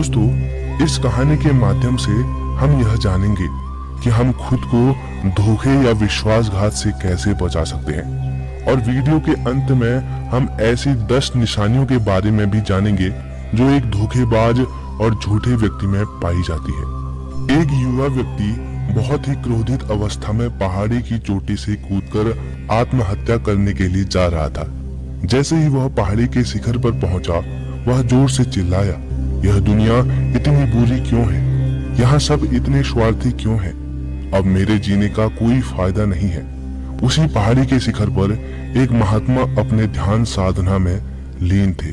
दोस्तों, इस कहानी के माध्यम से हम यह जानेंगे कि हम खुद को धोखे या विश्वासघात से कैसे बचा सकते हैं। और वीडियो के अंत में हम ऐसी 10 निशानियों के बारे में भी जानेंगे जो एक धोखेबाज और झूठे व्यक्ति में पाई जाती है। एक युवा व्यक्ति बहुत ही क्रोधित अवस्था में पहाड़ी की चोटी से कूदकर आत्महत्या करने के लिए जा रहा था। जैसे ही वह पहाड़ी के शिखर पर पहुंचा, वह जोर से चिल्लाया, यह दुनिया इतनी बुरी क्यों है? यहाँ सब इतने स्वार्थी क्यों हैं? अब मेरे जीने का कोई फायदा नहीं है। उसी पहाड़ी के शिखर पर एक महात्मा अपने ध्यान साधना में लीन थे।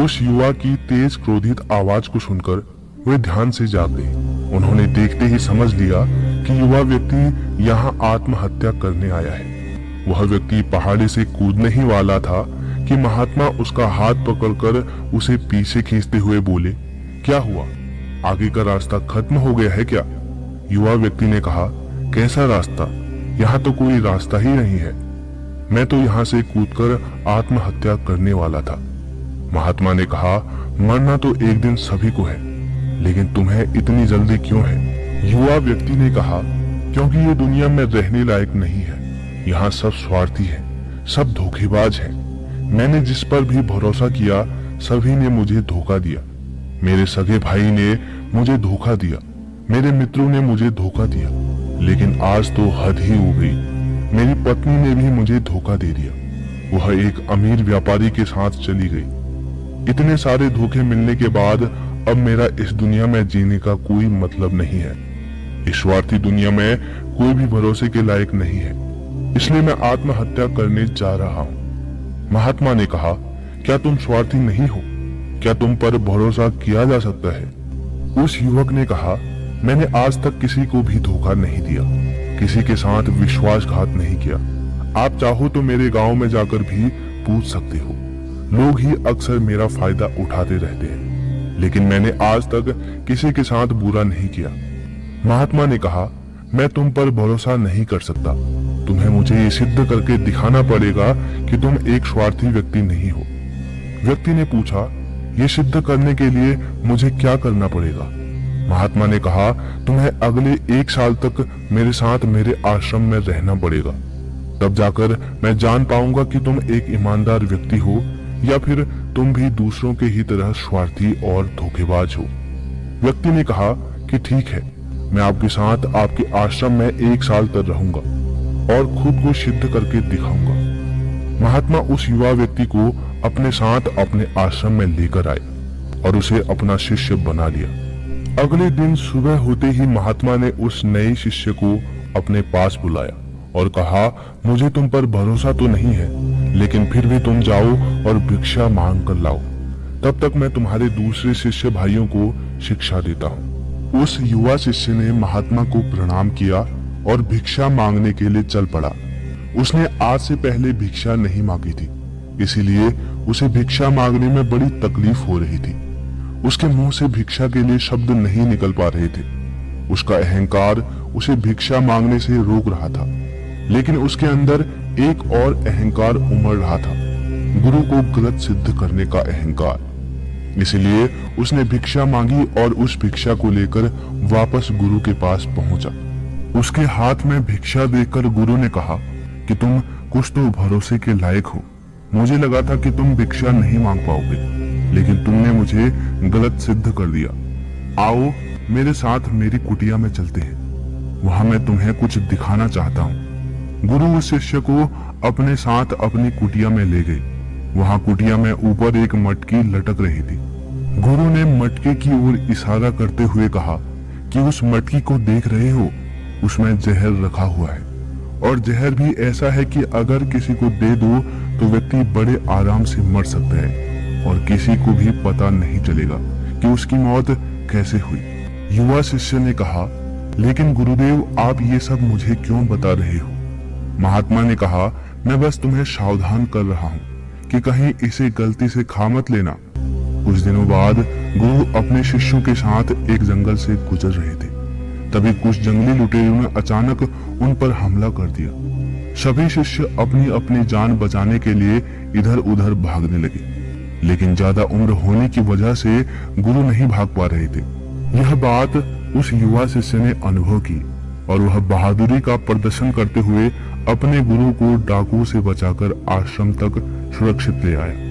उस युवा की तेज क्रोधित आवाज को सुनकर वे ध्यान से जाग गए। उन्होंने देखते ही समझ लिया कि युवा व्यक्ति यहाँ आत्महत्या करने आया है। वह व्यक्ति पहाड़ी से कूदने ही वाला था कि महात्मा उसका हाथ पकड़कर उसे पीछे खींचते हुए बोले, क्या हुआ? आगे का रास्ता खत्म हो गया है क्या? युवा व्यक्ति ने कहा, कैसा रास्ता? यहाँ तो कोई रास्ता ही नहीं है। मैं तो यहाँ से कूदकर आत्महत्या करने वाला था। महात्मा ने कहा, मरना तो एक दिन सभी को है, लेकिन तुम्हें इतनी जल्दी क्यों है? युवा व्यक्ति ने कहा, क्योंकि ये दुनिया में रहने लायक नहीं है। यहाँ सब स्वार्थी है, सब धोखेबाज है। मैंने जिस पर भी भरोसा किया, सभी ने मुझे धोखा दिया। मेरे सगे भाई ने मुझे धोखा दिया, मेरे मित्रों ने मुझे धोखा दिया, लेकिन आज तो हद ही हो गई। मेरी पत्नी ने भी मुझे धोखा दे दिया। वह एक अमीर व्यापारी के साथ चली गई। इतने सारे धोखे मिलने के बाद अब मेरा इस दुनिया में जीने का कोई मतलब नहीं है। इस स्वार्थी दुनिया में कोई भी भरोसे के लायक नहीं है, इसलिए मैं आत्महत्या करने जा रहा हूँ। महात्मा ने कहा, क्या तुम स्वार्थी नहीं हो? क्या तुम पर भरोसा किया जा सकता है? उस युवक ने कहा, मैंने आज तक किसी को भी धोखा नहीं दिया, किसी के साथ विश्वासघात नहीं किया। आप चाहो तो मेरे गांव में जाकर भी पूछ सकते हो। लोग ही अक्सर मेरा फायदा उठाते रहते हैं, लेकिन मैंने आज तक किसी के साथ बुरा नहीं किया। महात्मा ने कहा, मैं तुम पर भरोसा नहीं कर सकता। तुम्हें मुझे ये सिद्ध करके दिखाना पड़ेगा कि तुम एक स्वार्थी व्यक्ति नहीं हो। व्यक्ति ने पूछा, ये सिद्ध करने के लिए मुझे क्या करना पड़ेगा? महात्मा ने कहा, तुम्हें अगले 1 साल तक मेरे साथ मेरे आश्रम में रहना पड़ेगा। तब जाकर मैं जान पाऊंगा कि तुम एक ईमानदार व्यक्ति हो या फिर तुम भी दूसरों के ही तरह स्वार्थी और धोखेबाज हो। व्यक्ति ने कहा कि ठीक है, मैं आपके साथ आपके आश्रम में 1 साल तक रहूंगा और खुद को सिद्ध करके दिखाऊंगा। महात्मा उस युवा व्यक्ति को अपने साथ अपने आश्रम में लेकर आए और उसे अपना शिष्य बना लिया। अगले दिन सुबह होते ही महात्मा ने उस नए शिष्य को अपने पास बुलाया और कहा, मुझे तुम पर भरोसा तो नहीं है, लेकिन फिर भी तुम जाओ और भिक्षा मांग कर लाओ। तब तक मैं तुम्हारे दूसरे शिष्य भाइयों को शिक्षा देता हूँ। उस युवा शिष्य ने महात्मा को प्रणाम किया और भिक्षा मांगने के लिए चल पड़ा। उसने आज से पहले भिक्षा नहीं मांगी थी, इसीलिए उसे भिक्षा मांगने में बड़ी तकलीफ हो रही थी। उसके मुंह से भिक्षा के लिए शब्द नहीं निकल पा रहे थे। उसका अहंकार उसे भिक्षा मांगने से रोक रहा था, लेकिन उसके अंदर एक और अहंकार उमड़ रहा था, गुरु को गलत सिद्ध करने का अहंकार। इसलिए उसने भिक्षा मांगी और उस भिक्षा को लेकर वापस गुरु के पास पहुंचा। उसके हाथ में भिक्षा देखकर गुरु ने कहा कि तुम कुछ तो भरोसे के लायक हो। मुझे लगा था कि तुम भिक्षा नहीं मांग पाओगे, लेकिन तुमने मुझे गलत सिद्ध कर दिया। आओ मेरे साथ मेरी कुटिया में चलते हैं, वहां मैं तुम्हें कुछ दिखाना चाहता हूँ। गुरु उस शिष्य को अपने साथ अपनी कुटिया में ले गए। वहां कुटिया में ऊपर एक मटकी लटक रही थी। गुरु ने मटके की ओर इशारा करते हुए कहा कि उस मटकी को देख रहे हो, उसमें जहर रखा हुआ है, और जहर भी ऐसा है कि अगर किसी को दे दो तो व्यक्ति बड़े आराम से मर सकता है और किसी को भी पता नहीं चलेगा कि उसकी मौत कैसे हुई। युवा शिष्य ने कहा, लेकिन गुरुदेव, आप ये सब मुझे क्यों बता रहे हो? महात्मा ने कहा, मैं बस तुम्हें सावधान कर रहा हूँ कि कहीं इसे गलती से खा मत लेना। कुछ दिनों बाद गुरु अपने शिष्यों के साथ एक जंगल से गुजर रहे थे। तभी कुछ जंगली लुटेरों ने अचानक उन पर हमला कर दिया। सभी शिष्य अपनी अपनी जान बचाने के लिए इधर उधर भागने लगे। लेकिन ज्यादा उम्र होने की वजह से गुरु नहीं भाग पा रहे थे। यह बात उस युवा शिष्य ने अनुभव की और वह बहादुरी का प्रदर्शन करते हुए अपने गुरु को डाकू से बचाकर आश्रम तक सुरक्षित ले आया।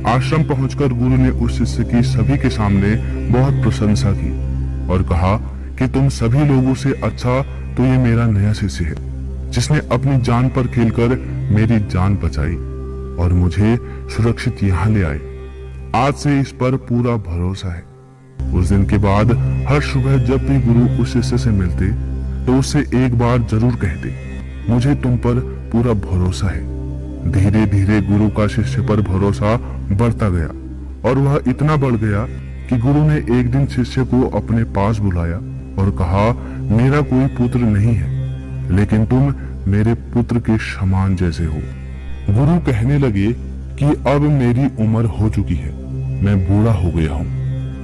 आश्रम पहुंचकर गुरु ने उस शिष्य की सभी के सामने बहुत प्रशंसा की और कहा कि तुम सभी लोगों से अच्छा तो ये मेरा नया शिष्य है, जिसने अपनी जान पर खेलकर मेरी जान बचाई और मुझे सुरक्षित यहाँ ले आए। आज से इस पर पूरा भरोसा है। उस दिन के बाद हर सुबह जब भी गुरु उस शिष्य से मिलते तो उससे एक बार जरूर कहते, मुझे तुम पर पूरा भरोसा है। धीरे धीरे गुरु का शिष्य पर भरोसा बढ़ता गया और वह इतना बढ़ गया कि गुरु ने एक दिन शिष्य को अपने पास बुलाया और कहा, मेरा कोई पुत्र नहीं है, लेकिन तुम मेरे पुत्र के समान जैसे हो। गुरु कहने लगे कि अब मेरी उम्र हो चुकी है, मैं बूढ़ा हो गया हूँ,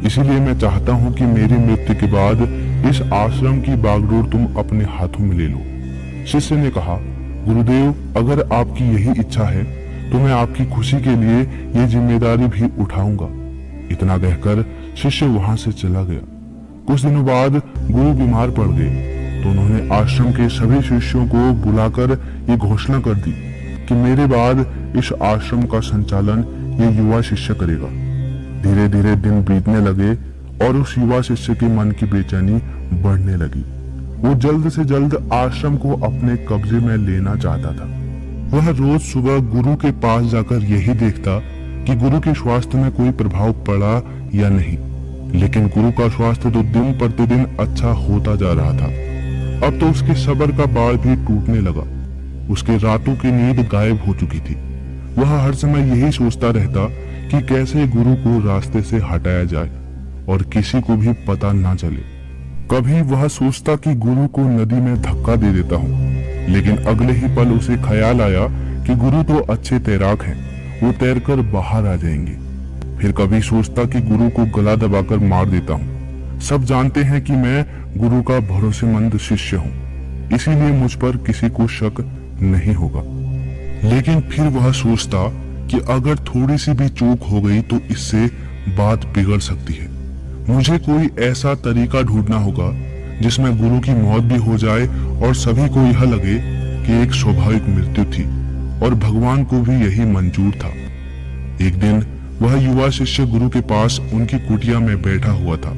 इसीलिए मैं चाहता हूँ कि मेरी मृत्यु के बाद इस आश्रम की बागडोर तुम अपने हाथों में ले लो। शिष्य ने कहा, गुरुदेव, अगर आपकी यही इच्छा है तो मैं आपकी खुशी के लिए ये जिम्मेदारी भी उठाऊंगा। इतना कहकर शिष्य वहां से चला गया। कुछ दिनों बाद गुरु बीमार पड़ गए तो उन्होंने आश्रम के सभी शिष्यों को बुलाकर ये घोषणा कर दी कि मेरे बाद इस आश्रम का संचालन ये युवा शिष्य करेगा। धीरे धीरे दिन बीतने लगे और उस युवा शिष्य के मन की बेचैनी बढ़ने लगी। वो जल्द से जल्द आश्रम को अपने कब्जे में लेना चाहता था। वह रोज सुबह गुरु के पास जाकर यही देखता कि गुरु के स्वास्थ्य में कोई प्रभाव पड़ा या नहीं, लेकिन गुरु का स्वास्थ्य तो दिन प्रतिदिन अच्छा होता जा रहा था। अब तो उसके सब्र का बाड़ भी टूटने लगा। उसके रातों की नींद गायब हो चुकी थी। वह हर समय यही सोचता रहता कि कैसे गुरु को रास्ते से हटाया जाए और किसी को भी पता ना चले। कभी वह सोचता कि गुरु को नदी में धक्का दे देता हूँ, लेकिन अगले ही पल उसे ख्याल आया कि गुरु तो अच्छे तैराक हैं, वो तैरकर बाहर आ जाएंगे। फिर कभी सोचता कि गुरु को गला दबाकर मार देता हूँ। सब जानते हैं कि मैं गुरु का भरोसेमंद शिष्य हूँ, इसीलिए मुझ पर किसी को शक नहीं होगा। लेकिन फिर वह सोचता कि अगर थोड़ी सी भी चूक हो गई तो इससे बात बिगड़ सकती है। मुझे कोई ऐसा तरीका ढूंढना होगा जिसमें गुरु की मौत भी हो जाए और सभी को यह लगे कि एक स्वाभाविक मृत्यु थी और भगवान को भी यही मंजूर था। एक दिन वह युवा शिष्य गुरु के पास उनकी कुटिया में बैठा हुआ था।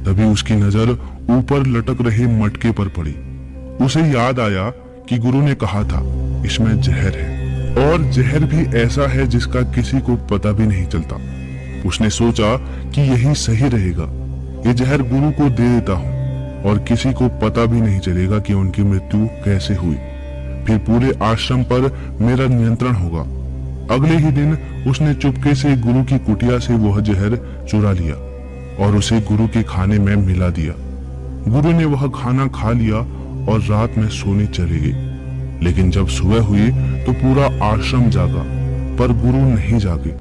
तभी उसकी नजर ऊपर लटक रहे मटके पर पड़ी। उसे याद आया कि गुरु ने कहा था इसमें जहर है, और जहर भी ऐसा है जिसका किसी को पता भी नहीं चलता। उसने सोचा कि यही सही रहेगा, ये जहर गुरु को दे देता हूँ और किसी को पता भी नहीं चलेगा कि उनकी मृत्यु कैसे हुई। फिर पूरे आश्रम पर मेरा नियंत्रण होगा। अगले ही दिन उसने चुपके से गुरु की कुटिया से वह जहर चुरा लिया और उसे गुरु के खाने में मिला दिया। गुरु ने वह खाना खा लिया और रात में सोने चले गए। लेकिन जब सुबह हुई तो पूरा आश्रम जागा, पर गुरु नहीं जागे।